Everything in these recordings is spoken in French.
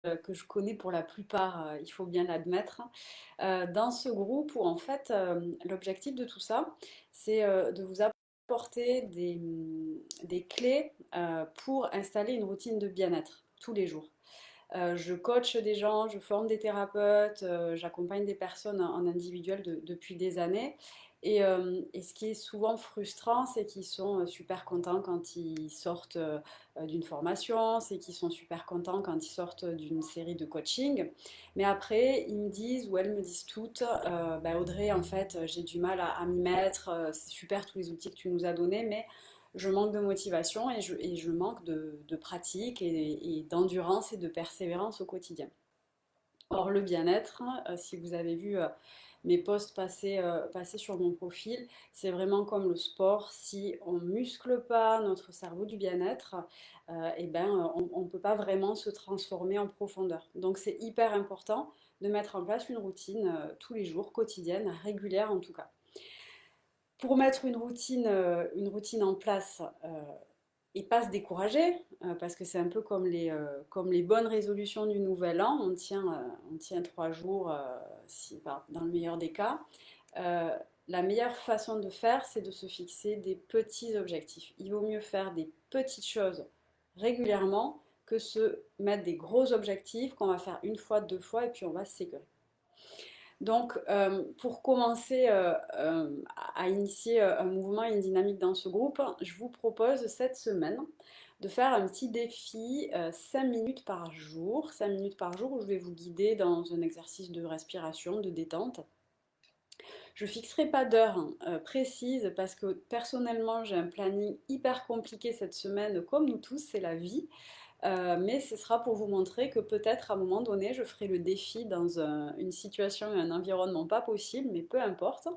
que je connais pour la plupart, il faut bien l'admettre, dans ce groupe où en fait l'objectif de tout ça, c'est de vous apporter des clés pour installer une routine de bien-être tous les jours. Je coach des gens, je forme des thérapeutes, j'accompagne des personnes en individuel depuis des années. Et ce qui est souvent frustrant, c'est qu'ils sont super contents quand ils sortent d'une formation, c'est qu'ils sont super contents quand ils sortent d'une série de coaching. Mais après, ils me disent, ou elles me disent toutes, bah, Audrey, en fait, j'ai du mal à m'y mettre, c'est super tous les outils que tu nous as donnés, mais je manque de motivation et je manque de pratique et d'endurance et de persévérance au quotidien. Or, le bien-être, si vous avez vu mes posts passer sur mon profil, c'est vraiment comme le sport. Si on ne muscle pas notre cerveau du bien-être, eh ben, on ne peut pas vraiment se transformer en profondeur. Donc, c'est hyper important de mettre en place une routine tous les jours, quotidienne, régulière en tout cas. Pour mettre une routine en place et pas se décourager, parce que c'est un peu comme les bonnes résolutions du nouvel an, on tient 3 jours dans le meilleur des cas. Euh, la meilleure façon de faire, c'est de se fixer des petits objectifs. Il vaut mieux faire des petites choses régulièrement que se mettre des gros objectifs qu'on va faire une fois, 2 fois et puis on va s'écœurer. Donc, pour commencer à initier un mouvement et une dynamique dans ce groupe, je vous propose cette semaine de faire un petit défi 5 minutes par jour. 5 minutes par jour où je vais vous guider dans un exercice de respiration, de détente. Je ne fixerai pas d'heure précise parce que personnellement j'ai un planning hyper compliqué cette semaine, comme nous tous, c'est la vie. Mais ce sera pour vous montrer que peut-être à un moment donné, je ferai le défi dans une situation et un environnement pas possible, mais peu importe.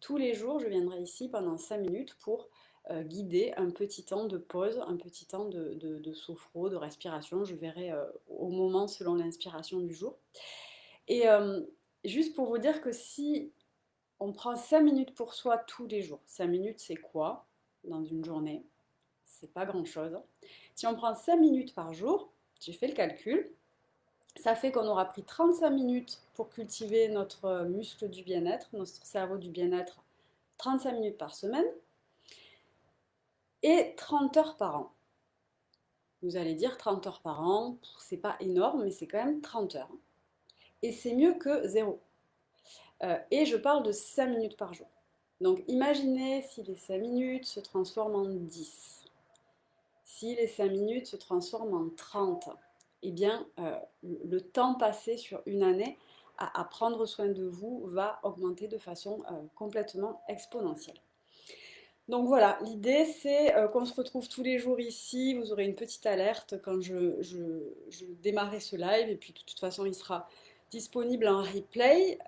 Tous les jours, je viendrai ici pendant 5 minutes pour guider un petit temps de pause, un petit temps de sophro, de respiration. Je verrai au moment selon l'inspiration du jour. Et juste pour vous dire que si on prend 5 minutes pour soi tous les jours, 5 minutes c'est quoi dans une journée? C'est pas grand-chose. Si on prend 5 minutes par jour, j'ai fait le calcul, ça fait qu'on aura pris 35 minutes pour cultiver notre muscle du bien-être, notre cerveau du bien-être, 35 minutes par semaine et 30 heures par an. Vous allez dire 30 heures par an, c'est pas énorme, mais c'est quand même 30 heures. Et c'est mieux que zéro. Et je parle de 5 minutes par jour. Donc imaginez si les 5 minutes se transforment en 10. Si les 5 minutes se transforment en 30, eh bien, le temps passé sur une année à prendre soin de vous va augmenter de façon complètement exponentielle. Donc voilà, l'idée c'est qu'on se retrouve tous les jours ici. Vous aurez une petite alerte quand je démarrerai ce live et puis de toute façon il sera disponible en replay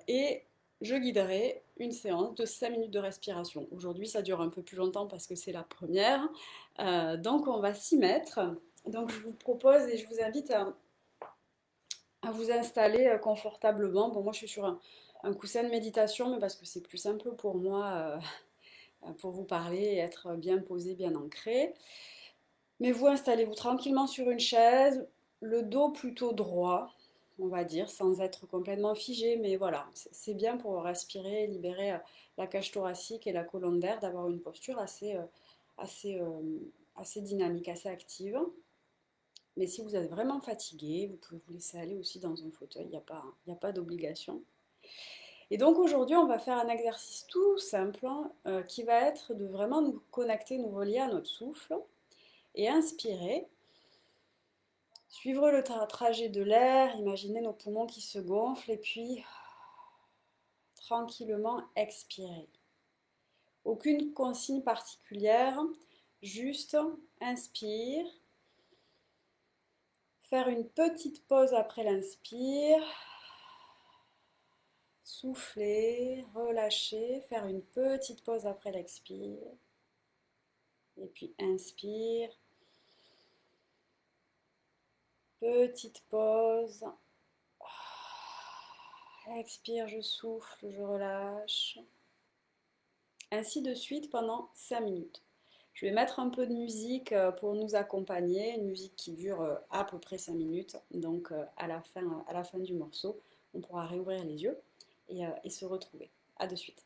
et je guiderai une séance de 5 minutes de respiration. Aujourd'hui ça dure un peu plus longtemps parce que c'est la première. Donc on va s'y mettre. Donc je vous propose et je vous invite à vous installer confortablement. Bon moi je suis sur un coussin de méditation mais parce que c'est plus simple pour moi pour vous parler et être bien posé, bien ancré. Mais vous installez-vous tranquillement sur une chaise, le dos plutôt droit, on va dire, sans être complètement figé, mais voilà, c'est bien pour respirer, libérer la cage thoracique et la colonne d'air, d'avoir une posture assez, assez dynamique, assez active. Mais si vous êtes vraiment fatigué, vous pouvez vous laisser aller aussi dans un fauteuil, il n'y a pas d'obligation. Et donc aujourd'hui, on va faire un exercice tout simple qui va être de vraiment nous connecter, nous relier à notre souffle et inspirer. Suivre le trajet de l'air, imaginer nos poumons qui se gonflent et puis tranquillement expirer. Aucune consigne particulière, juste inspire, faire une petite pause après l'inspire, souffler, relâcher, faire une petite pause après l'expire. Et puis inspire, petite pause. Expire, je souffle, je relâche. Ainsi de suite pendant 5 minutes. Je vais mettre un peu de musique pour nous accompagner, une musique qui dure à peu près 5 minutes. Donc à la fin du morceau, on pourra réouvrir les yeux et se retrouver. À de suite.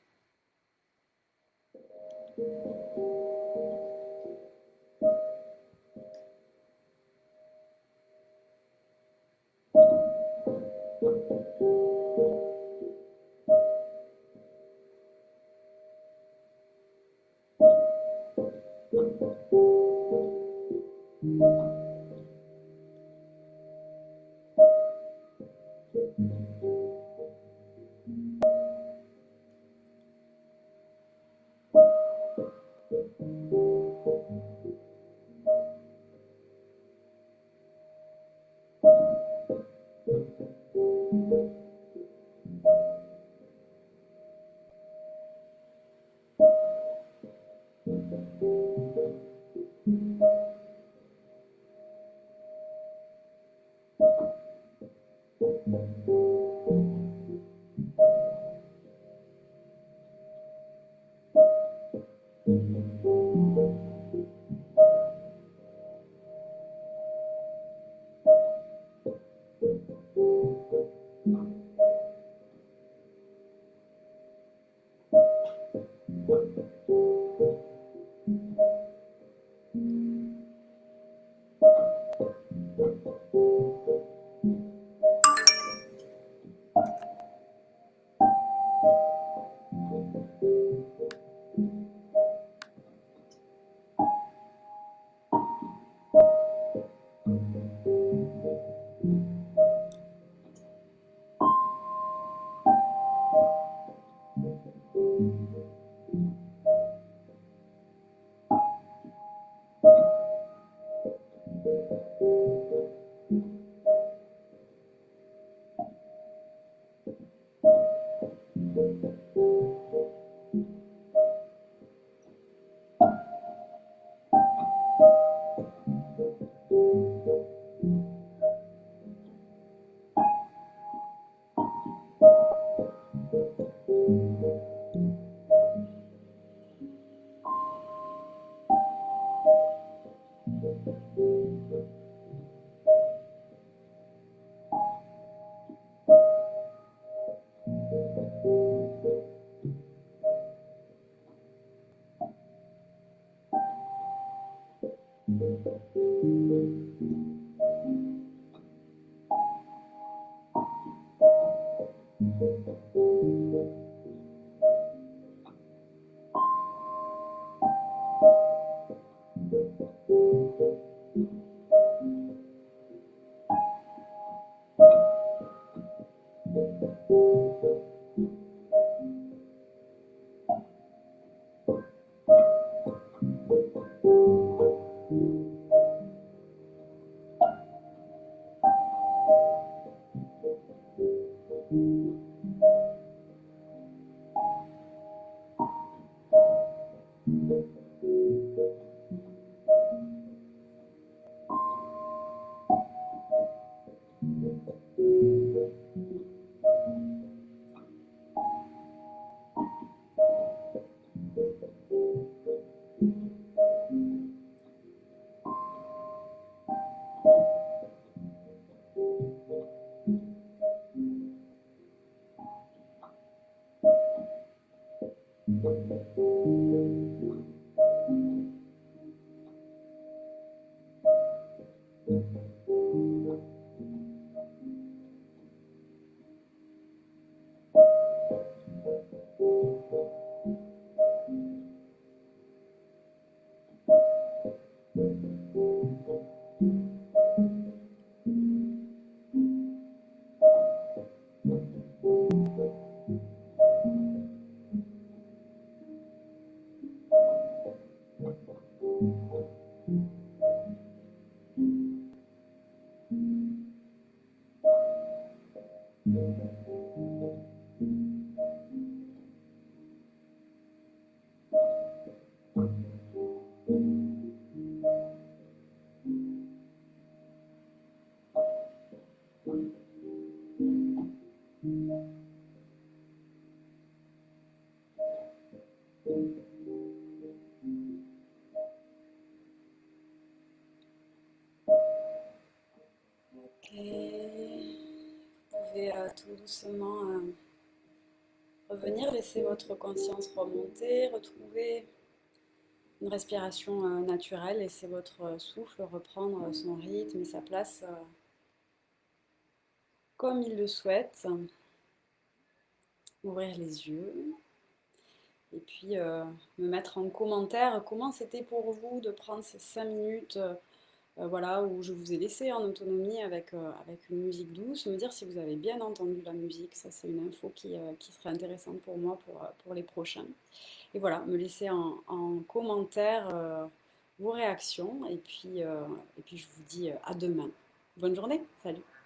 pouvez tout doucement revenir, laisser votre conscience remonter, retrouver une respiration naturelle, laisser votre souffle reprendre son rythme et sa place comme il le souhaite. Ouvrir les yeux et puis me mettre en commentaire comment c'était pour vous de prendre ces 5 minutes voilà, où je vous ai laissé en autonomie avec une musique douce, me dire si vous avez bien entendu la musique, ça c'est une info qui serait intéressante pour moi pour les prochains. Et voilà, me laisser en commentaire vos réactions et puis je vous dis à demain. Bonne journée, salut!